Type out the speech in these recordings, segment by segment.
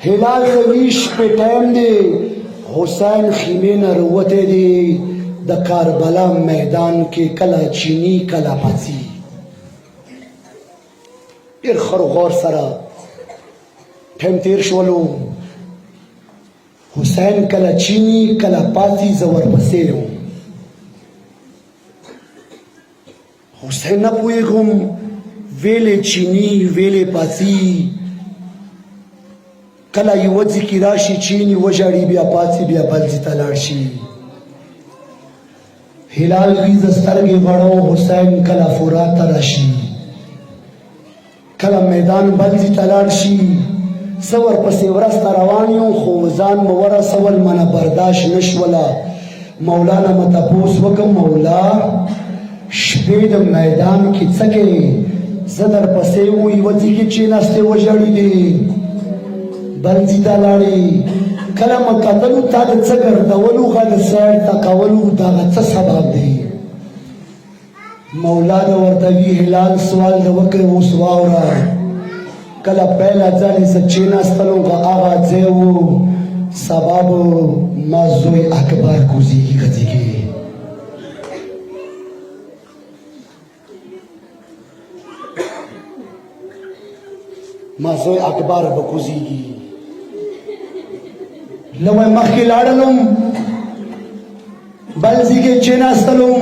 هلال رویش په ټایم دی حسین خیمې نه راوتی دی د کاربلا میدان کې کله چینی کله پاڅي ډېر ښه غور سره ټایم تیر شولو حسین کله چینی کله پاڅي زه ورپسې یم حسین نه پوهېږم ویلې چینی ویلې پاڅي کله یوه ځای کې راشي چینی وژاړي بیا پاڅي بیا بل ځای ته لاړ شي هلال وي زه سترګې غړو حسین کله فرات ته راشي کله میدان بل ځای ته لاړ شي زه ورپسې ورځ ته روان یم خو ځان مې ورسول منه برداشت نه شوله مولا نه مې تپوس وکړم مولا شپې د میدان کې څه کوې زه درپسې و یوه ځای کې کښېناستې وژړېدې بل ځای ته لاړې کله مې کتلو تا د څه ګرځولو ښه د سیر ته کولو دغه څه سبب دی مولا د ورته وي هلال سوال د وکړې اوس واوره کله پیله ځلې زه کښېناستلم که هغه ځای و سبب ما زوی اکبر کوزیږي غځېږي ما زوی اکبر به کوزیږي لوی مخکې لاړلم بل ځای کې کښېناستلم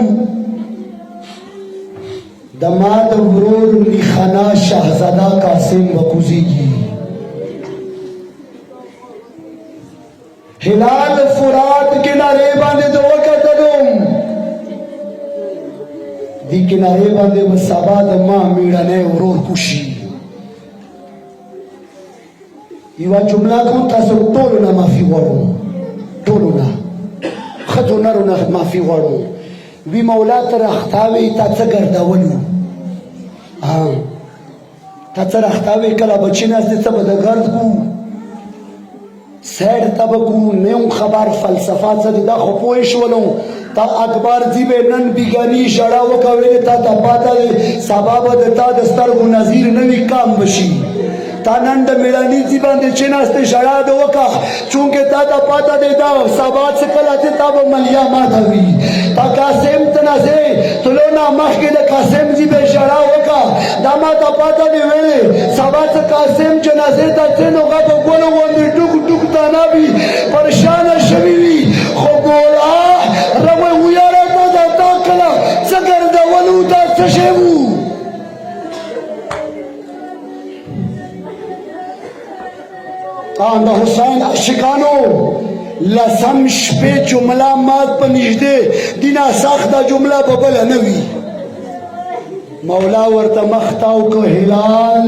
د ما د ورور میخانه شهزاده قاسم به کوزیږي هلال فرات کنارې باندې د وکتلم دې کنارې باندې به سبا د ما میړنی ورور کوشي یوه جمله کوم تاسو ټولو نه معافي غواړو ټولو نه ښځو نرو نه معافي غواړو وی مولا ته رختاوې تا څه ګرځولو تا څه رختاوې کله به کښېناستې څه به د ګرد کوو سیر ته به کوو نه یم خبر فلسفه څه دی دا خو پوه شولو تا اکبر ځي به نن بیګاني ژړا وکړې تا ته پاته دی سبا به د تا د سترګو نظیر نه وي کام بشي تا نن د میړني ځي باندې کښېناستې ژړا دې وکړه چونکې تا ته پاته دی دا سبا څه کله چې تا به ملیا ماته وي تا قاسم ته نه ځې تلو نه مخکې د قاسم ځي به ژړا وکړه دا ما ته پاته دی ویلې سبا څه قاسم جنازې ته ځې نو هغه به ګلو غوندې ټوک ټوک دانه وي پریشانه شوي وي خو مولا ربه ویاره ته دا تا کله څه ګرځولو دا څه شی وو د حسین عاشقانو لسم شپې جمله مات په نږدې دینه سخته جمله به بله نه وي مولا ورته مخ تاو که هلال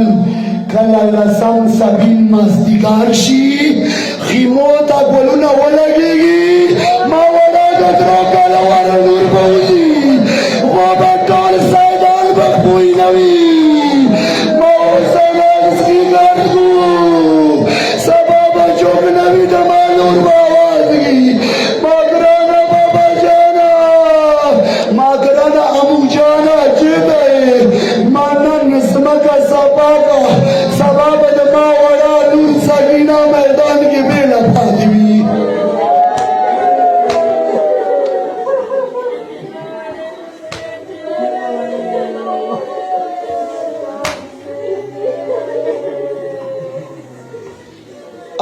کله لسم سبین مازدیګر شي خیمو ته ګلونه ولګېږي ما وړه د درو کاله وړه لور به وځي خو به ټول سیدان به پوی نه وي ما حسینان سکیګر کو چوک نوی دمالور باوازگی ماکرانا بابا جانا ماکرانا امو جانا جیده مانن نسمکا سباکا سباب دما وڑا نور سکینہ میدان کی بیلا پادوی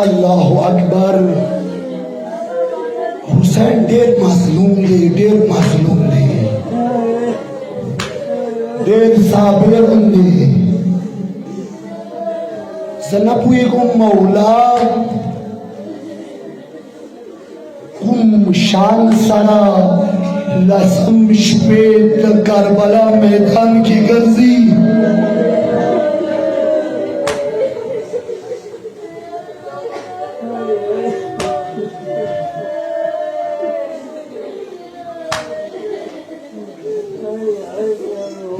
اللہ اکبر حسین ډیر مظلوم دی ډیر مظلوم دی ډیر صابر دی زه نه پوهېږم مولا کوم شان سره لسم شپې د کربلا میدان کې ګرځي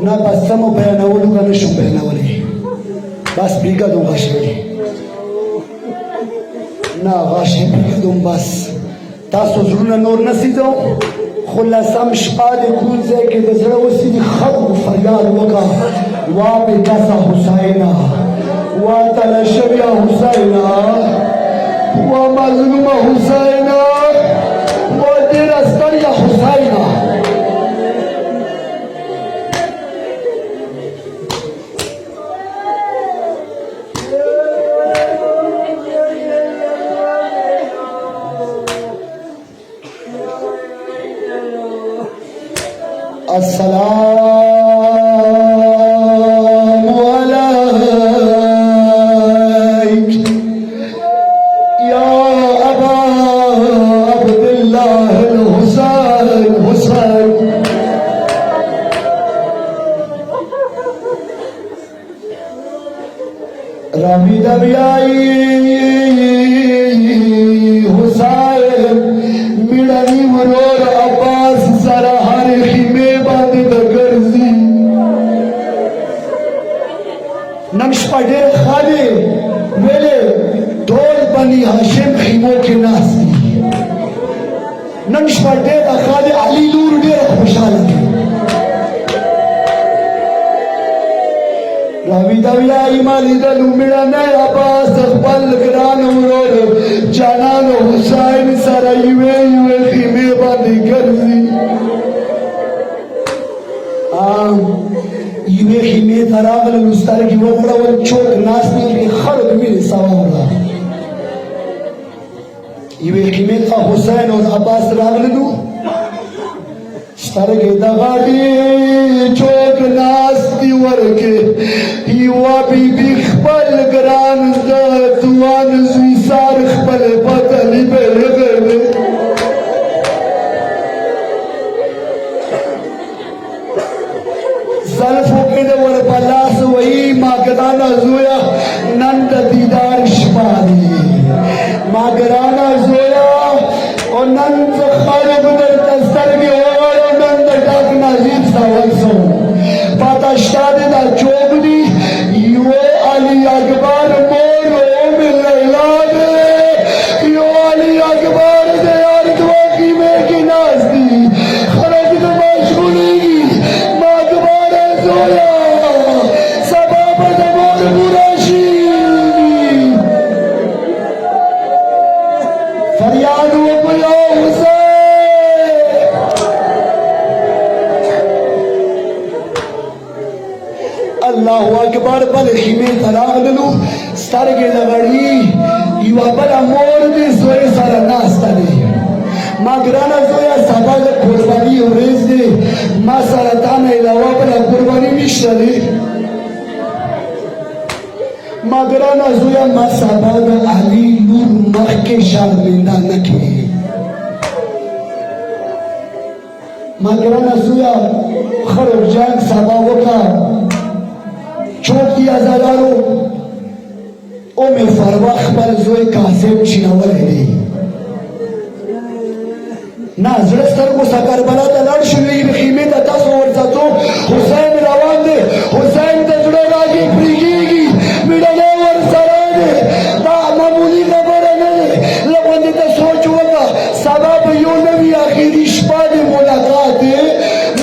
نه بس سمو بیانولو که نشم بیانولی بس پریږدم غاشې نه غاشې پریږدم بس تاسو زړونه نور نه سیځو خو لسم شپه د کوم ځای کې د زړه وسیدي خلکو فریاد وکړه وا بېکسه حسینه وا تله شویه حسینه مظلوم حسین وہ تیرا ستر یا حسین السلام عليك يا أبا عبد الله الحسين حسين رامي دبياي حسين ميراني ورور عباس سارا ہر خیمے باندې د ګرځي نقش پډې خالي ویلې ټول بني هاشم خیمو کې ناس دي نقش پډې د خالي علي نور ډېر خوشاله دي راوي دا ویاي مالي د لومړه نه عباس خپل ګران ورور جانان حسین سره یوې خیمې باندې ګرځي یوې خیمې ته راغلل سترګې وغړول چوک ناست دي خلک ویني سوا وړه یوې خیمې ته حسین او عباس راغللو سترګې د غاړې چوک ناست دي ورکې یوه بیبي خپل ګران د دوان زوی سار خپل پتلي بېغلې زلفو کې د ور په لاس وایي ما ګرانه زویا نن د دیدار شپه دی ما ګرانه زویا او نن زه خلک درته سترګې وغواړم نن د ډاک نظیر سوال سو پاته شته د دا چوک دی یو علي اکبر مور ام لیلا دی یو علي اکبر دی یار دوه خیمې کې ناست دي خلک د مشغولېږي ما ګباره زویا سبا به د مور بوره شي فریاد وکړو یا حسین الله اکبر بل خیمې ته راغللو سترګې د غړي یوه بله مور دې زوی سره ناسته دی ما ګرانه زویا سبا د قرباني ورځ دی ما سره تا نه علاوه بله قرباني نشته دی ما ګرانه زویا ما سبا د علي نور مخکې شرمنده نه کړې ما ګرانه زویا خرب جنګ سبا وکړه چوک دی ازادارو ام فروا خپل زوی قاسم چینولی دی نا زړه سترګو څخه کربلا ته لاړ شو یوې خیمې ته تاسو ورځو حسین روان دی حسین د زړه راګي پرېږي میړنی ورسره دی دا معمولي خبره نه دی له غوندې ته سوچ وکړه سبا به یو نوي اخري شپه د ملاقات دی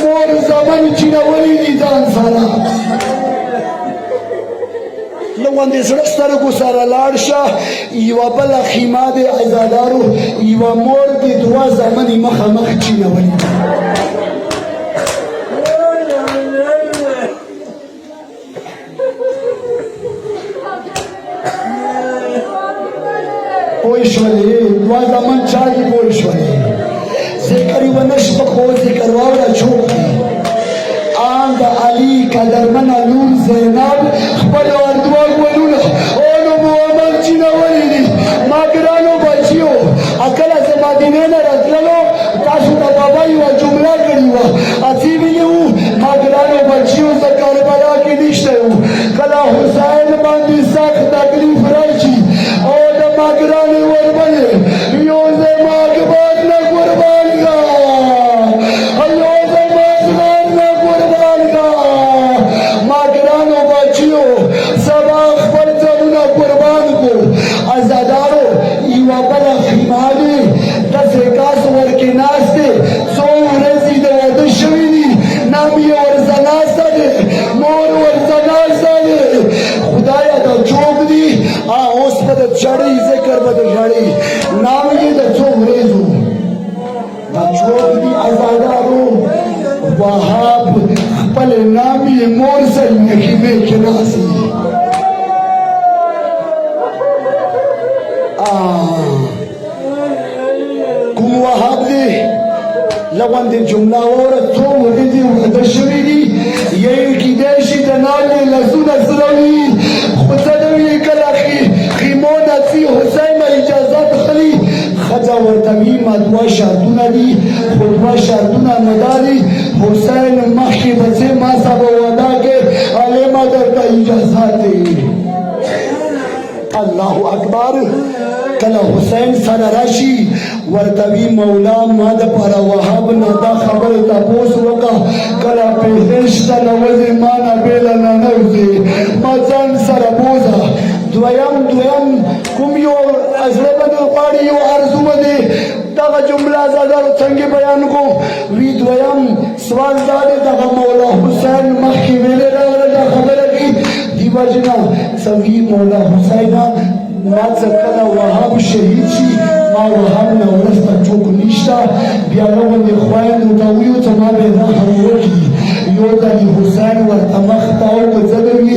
مور زمن چینولی دي ځان سره لوندې زړه سترګو سره لاړ شه یوه بله خیمه د عزادارو یوه مور د دوه زمنې مخامخ چینولي پوه شولې دوه زمن چا دي پوه شولې ذکر یې ونه شوه خو ذکر واوره چوک دی آن د علي قدرمنه لور زینب خپل اردوه ګلونه اونو محمد چینولی دي ما ګرانو بچیو کله زه مدینې نه راتللو تاسو ته بابا یوه جمله کړې وه هسې ویلي وو ما ګرانو بچیو زه کربلا کې نشته یم کله حسین باندې سخت تکلیف راشي او د ما ګرانې وربلې یو زما اکبر نه قربان کا یو زما زغار نه قربان کا ما ګرانو بچیو سبا خپل ځانونه قربان کو ازادارو یوه بله خیمه دی داسې کاس ورکې ناست دی څو ورځې د واده شوي دي نام یې ورځه ناسته دی مور ورځه ناسته دی خدایه دا چوک دی اوس به د چړۍ ذکر به د ژړۍ وهاب خپل نام یې مور زلمي خیمې کې ناست کوم وهاب دی لغوندې جمله اوره څو ورځې واده شوي دي یې کیدای شي د نالې لاسونه سره وي خو څه نه وي کله خیمو نڅي حسین اجازه خلي ښځه ورته وي ما دوه شرطونه دي خو دوه شرطونه نه دا دي حسین مخکې به ځې ما سره به واده کې هلې ما درته اجازه دی الله اکبر کله حسین سره راشي ورته وي مولا ما دپاره وهاب نه دا خبره تپوس وکړه کله بهشت ته نوځې ما نه بېله نه نوځې ما ځان سره بوځه دویم کوم یو زړه باندې غواړي یو ارزو باندې دغه جمله زادارو څنګه بیان کو وی دویم سوال دا دی دغه مولا حسین مخکې ویلې راغله دا خبره کوي دې وجې نه سوي مولا حسین ما څه کله وهاب شهید شي ما وهاب نه ورسته څوک نشته بیا هغوندې خویندو ته ویو څه ما به رحم وکړي یو ځلې حسین ورته مخ ته وځلوي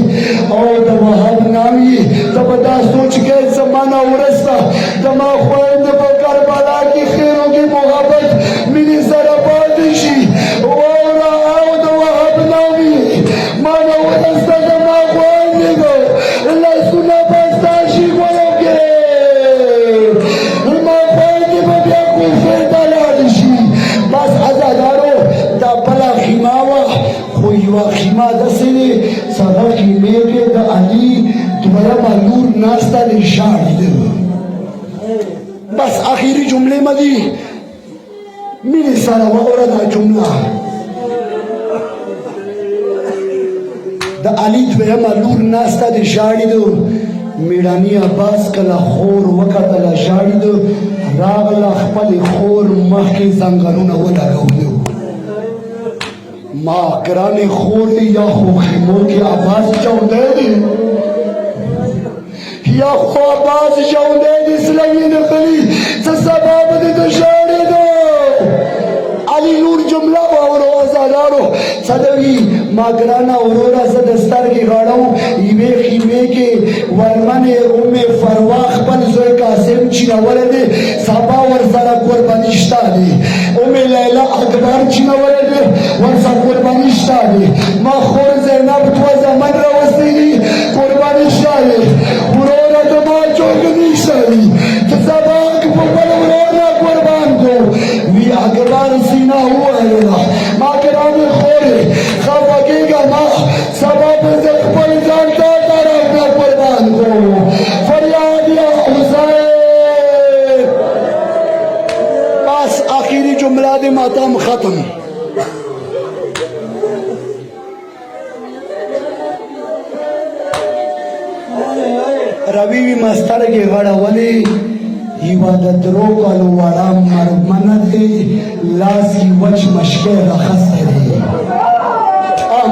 او د وهاب نام یې ته به دا سوچ کوې زما نه ورسته زما خویندې په کربلا کې خیرو کې محبت مینې سره پاتې شي واوره او د وهاب نام یې ما نه ورسته زما خویندې لاسونه به ستا شي ګولو کې زما خویندې به بیا کوفې ته لاړې شي بس ازادارو دا بله خیمه وه خو یوه خیمه داسې دی هغه خیمې کې د علي دویمه لور ناسته دی ژاړېده بس اخري جملې مه دي مینې سره واوره دا جمله د علي دویمه لور ناسته دی ژاړېده میړاني عباس کله خور وکتله ژاړېده راغله خپلې خور مخکې ځنګلونه ولګولو ما ګرانې خور دی یا خو خیمو کې عباس ژوندی دی یا خو عباس ژوندی دی سلوي نه خلي څه سبب دی د ژاړېدو علي نور جمله واورو ازادارو څه دوي ما ګرانه وروره زه د سترګې غړم یوې خیمې کې ورمنې ام فروا خپل زوی قاسم چینولی دی سبا ورسره قرباني شته دی ام لیلا اکبر چینولی دی ورسره قرباني شته دی ما خور زینب دوه زمن راوستی دي قرباني شته دی وروره زما څوک نشته دي چې سبا په خپل ورور نه قربان کړو وی اکبر سینه وویله ما ګرانې خورې خفه کېږه ما سبا به زه خپل ځان تا طرف نه قربان کړو فریاد یا حسین بس آخري جمله د ماتم ختم روي وي مسترګې غړولې یوه د درو کالو وړه مرمنه دی لاس یې وچ مشکې راخستی دی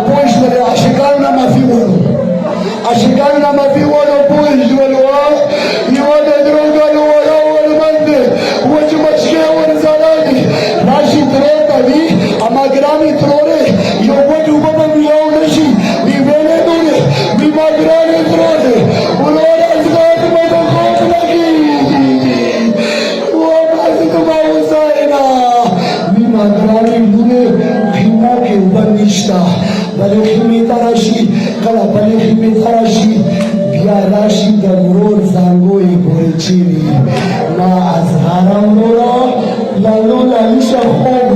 پوه شولې عاشقانو نه معافي غواړو عاشقانو نه معافي غواړو پوه شولو یوه د درو کالو وړه ولمن دی وچ مشکې ورسره دي راشي درو ته وي اما ګرانې ترورې یو وچ اوبه به مې یو نه شي وي ویلې نورې وي ما ګرانې ترورې وروره ازغاد به د خوب لګېږي ګرانې لورې خیمو کې اوبه نشته بلې خیمې ته راشي کله بلې خیمې ته راشي بیا راشي د ورور زانګو یې پورې چیري ما اظهاره وروره لالو لالشه خوب